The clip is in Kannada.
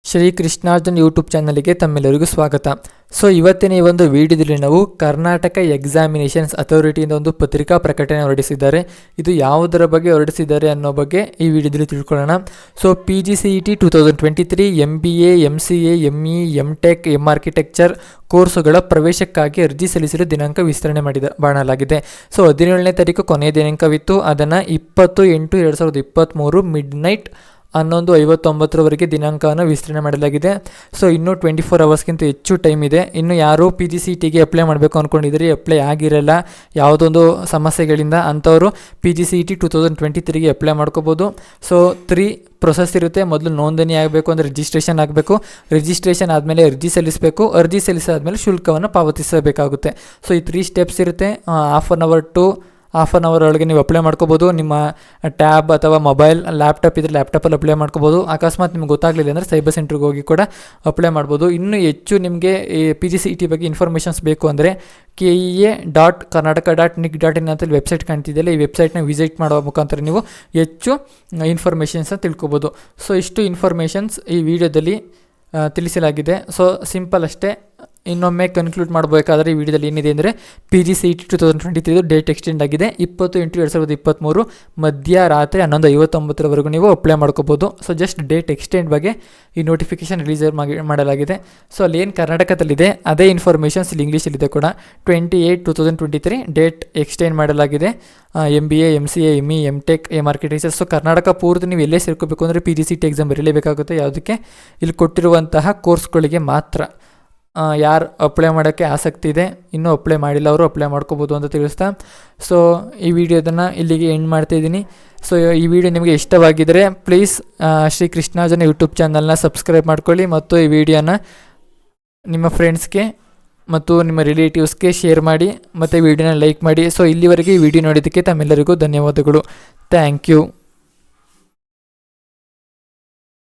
ಶ್ರೀ ಕೃಷ್ಣಾರ್ಜುನ್ ಯೂಟ್ಯೂಬ್ ಚಾನಲ್ಗೆ ತಮ್ಮೆಲ್ಲರಿಗೂ ಸ್ವಾಗತ. ಸೊ ಇವತ್ತಿನ ಈ ಒಂದು ವಿಡಿಯೋದಲ್ಲಿ ನಾವು ಕರ್ನಾಟಕ ಎಕ್ಸಾಮಿನೇಷನ್ಸ್ ಅಥಾರಿಟಿಯಿಂದ ಒಂದು ಪತ್ರಿಕಾ ಪ್ರಕಟಣೆ ಹೊರಡಿಸಿದ್ದಾರೆ. ಇದು ಯಾವುದರ ಬಗ್ಗೆ ಹೊರಡಿಸಿದ್ದಾರೆ ಅನ್ನೋ ಬಗ್ಗೆ ಈ ವಿಡಿಯೋದಲ್ಲಿ ತಿಳ್ಕೊಳ್ಳೋಣ. So PGCET 2023 MBA MCA ME MTech architecture ಕೋರ್ಸುಗಳ ಪ್ರವೇಶಕ್ಕಾಗಿ ಅರ್ಜಿ ಸಲ್ಲಿಸಲು ದಿನಾಂಕ ವಿಸ್ತರಣೆ ಮಾಡಲಾಗಿದೆ. ಸೊ 17ನೇ ತಾರೀಕು ಕೊನೆಯ ದಿನಾಂಕವಿತ್ತು. ಅದನ್ನು 20/8/2023 ಮಿಡ್ನೈಟ್ 11:59 ದಿನಾಂಕವನ್ನು ವಿಸ್ತರಣೆ ಮಾಡಲಾಗಿದೆ. ಸೊ ಇನ್ನೂ 24 ಅವರ್ಸ್ಗಿಂತ ಹೆಚ್ಚು ಟೈಮ್ ಇದೆ. ಇನ್ನು ಯಾರು PGCETಗೆ ಅಪ್ಲೈ ಮಾಡಬೇಕು ಅಂದ್ಕೊಂಡಿದ್ದೀರಿ, ಅಪ್ಲೈ ಆಗಿರಲ್ಲ ಯಾವುದೊಂದು ಸಮಸ್ಯೆಗಳಿಂದ, ಅಂಥವರು PGCET 2023ಗೆ ಅಪ್ಲೈ ಮಾಡ್ಕೋಬೋದು. ಸೊ 3 ಪ್ರೊಸೆಸ್ ಇರುತ್ತೆ. ಮೊದಲು ನೋಂದಣಿ ಆಗಬೇಕು ಅಂದರೆ ರಿಜಿಸ್ಟ್ರೇಷನ್ ಆಗಬೇಕು. ರಿಜಿಸ್ಟ್ರೇಷನ್ ಆದಮೇಲೆ ಅರ್ಜಿ ಸಲ್ಲಿಸಬೇಕು. ಅರ್ಜಿ ಸಲ್ಲಿಸಾದ್ಮೇಲೆ ಶುಲ್ಕವನ್ನು ಪಾವತಿಸಬೇಕಾಗುತ್ತೆ. ಸೊ ಈ 3 ಸ್ಟೆಪ್ಸ್ ಇರುತ್ತೆ. ಹಾಫ್ ಆನ್ ಅವರ್ ಒಳಗೆ ನೀವು ಅಪ್ಲೈ ಮಾಡ್ಕೋಬೋದು. ನಿಮ್ಮ ಟ್ಯಾಬ್ ಅಥವಾ ಮೊಬೈಲ್ ಲ್ಯಾಪ್ಟಾಪ್ ಇದ್ದರೆ ಲ್ಯಾಪ್ಟಾಪಲ್ಲಿ ಅಪ್ಲೈ ಮಾಡ್ಕೋಬೋದು. ಅಕಸ್ಮಾತ್ ನಿಮ್ಗೆ ಗೊತ್ತಾಗಲಿಲ್ಲ ಅಂದರೆ ಸೈಬರ್ ಸೆಂಟ್ರಿಗೆ ಹೋಗಿ ಕೂಡ ಅಪ್ಲೈ ಮಾಡ್ಬೋದು. ಇನ್ನೂ ಹೆಚ್ಚು ನಿಮಗೆ ಈ PGCET ಬಗ್ಗೆ ಇನ್ಫಾರ್ಮೇಷನ್ಸ್ ಬೇಕು ಅಂದರೆ KEA.karnataka.nic.in ಅಂತ ವೆಬ್ಸೈಟ್ ಕಾಣ್ತಿದೆಯಲ್ಲ, ಈ ವೆಬ್ಸೈಟ್ನ ವಿಸಿಟ್ ಮಾಡುವ ಮುಖಾಂತರ ನೀವು ಹೆಚ್ಚು ಇನ್ಫಾರ್ಮೇಷನ್ಸ್ನ ತಿಳ್ಕೊಬೋದು. ಸೊ ಇಷ್ಟು ಇನ್ಫಾರ್ಮೇಷನ್ಸ್ ಈ ವಿಡಿಯೋದಲ್ಲಿ ತಿಳಿಸಲಾಗಿದೆ. ಸೊ ಸಿಂಪಲ್ ಅಷ್ಟೇ. ಇನ್ನೊಮ್ಮೆ ಕನ್ಕ್ಲೂಡ್ ಮಾಡಬೇಕಾದ್ರೆ ಈ ವಿಡಿಯೋದಲ್ಲಿ ಏನಿದೆ ಅಂದರೆ PGCET 2023 ಡೇಟ್ ಎಕ್ಸ್ಟೆಂಡ್ ಆಗಿದೆ. 20/8/2023 ಮಧ್ಯರಾತ್ರಿ 11:59 ನೀವು ಅಪ್ಲೈ ಮಾಡ್ಕೋಬೋದು. ಸೊ ಜಸ್ಟ್ ಡೇಟ್ ಎಕ್ಸ್ಟೆಂಡ್ ಬಗ್ಗೆ ಈ ನೋಟಿಫಿಕೇಶನ್ ರಿಲೀಸ್ ಮಾಡಲಾಗಿದೆ. ಸೊ ಅಲ್ಲಿ ಏನು ಕರ್ನಾಟಕದಲ್ಲಿದೆ ಅದೇ ಇನ್ಫಾರ್ಮೇಷನ್ಸ್ ಇಲ್ಲಿ ಇಂಗ್ಲೀಷಲ್ಲಿದೆ ಕೂಡ. 28/2023 ಡೇಟ್ ಎಕ್ಸ್ಟೆಂಡ್ ಮಾಡಲಾಗಿದೆ. MBA MCA ME MTech architecture. So Karnataka ಪೂರ್ತಿ ನೀವು ಎಲ್ಲೇ ಸೇರ್ಕೋಬೇಕು ಅಂದರೆ PGCET ಎಕ್ಸಾಮ್ ಬರೀಲೇಬೇಕಾಗುತ್ತೆ. ಯಾವುದಕ್ಕೆ ಇಲ್ಲಿ ಕೊಟ್ಟಿರುವಂತಹ ಕೋರ್ಸ್ಗಳಿಗೆ ಮಾತ್ರ. ಯಾರು ಅಪ್ಲೈ ಮಾಡೋಕ್ಕೆ ಆಸಕ್ತಿ ಇದೆ, ಇನ್ನೂ ಅಪ್ಲೈ ಮಾಡಿಲ್ಲ ಅವರು ಅಪ್ಲೈ ಮಾಡ್ಕೋಬೋದು ಅಂತ ತಿಳಿಸ್ತಾ ಸೊ ಈ ವಿಡಿಯೋದನ್ನು ಇಲ್ಲಿಗೆ ಎಂಡ್ ಮಾಡ್ತಾಯಿದ್ದೀನಿ. ಸೊ ಈ ವಿಡಿಯೋ ನಿಮಗೆ ಇಷ್ಟವಾಗಿದ್ದರೆ ಪ್ಲೀಸ್ ಶ್ರೀ ಕೃಷ್ಣಾರ್ಜುನ್ ಯೂಟ್ಯೂಬ್ ಚಾನಲ್ನ ಸಬ್ಸ್ಕ್ರೈಬ್ ಮಾಡ್ಕೊಳ್ಳಿ ಮತ್ತು ಈ ವಿಡಿಯೋನ ನಿಮ್ಮ ಫ್ರೆಂಡ್ಸ್ಗೆ ಮತ್ತು ನಿಮ್ಮ ರಿಲೇಟಿವ್ಸ್ಗೆ ಶೇರ್ ಮಾಡಿ ಮತ್ತು ವಿಡಿಯೋನ ಲೈಕ್ ಮಾಡಿ. ಸೊ ಇಲ್ಲಿವರೆಗೆ ಈ ವಿಡಿಯೋ ನೋಡೋದಕ್ಕೆ ತಮ್ಮೆಲ್ಲರಿಗೂ ಧನ್ಯವಾದಗಳು. Thank you.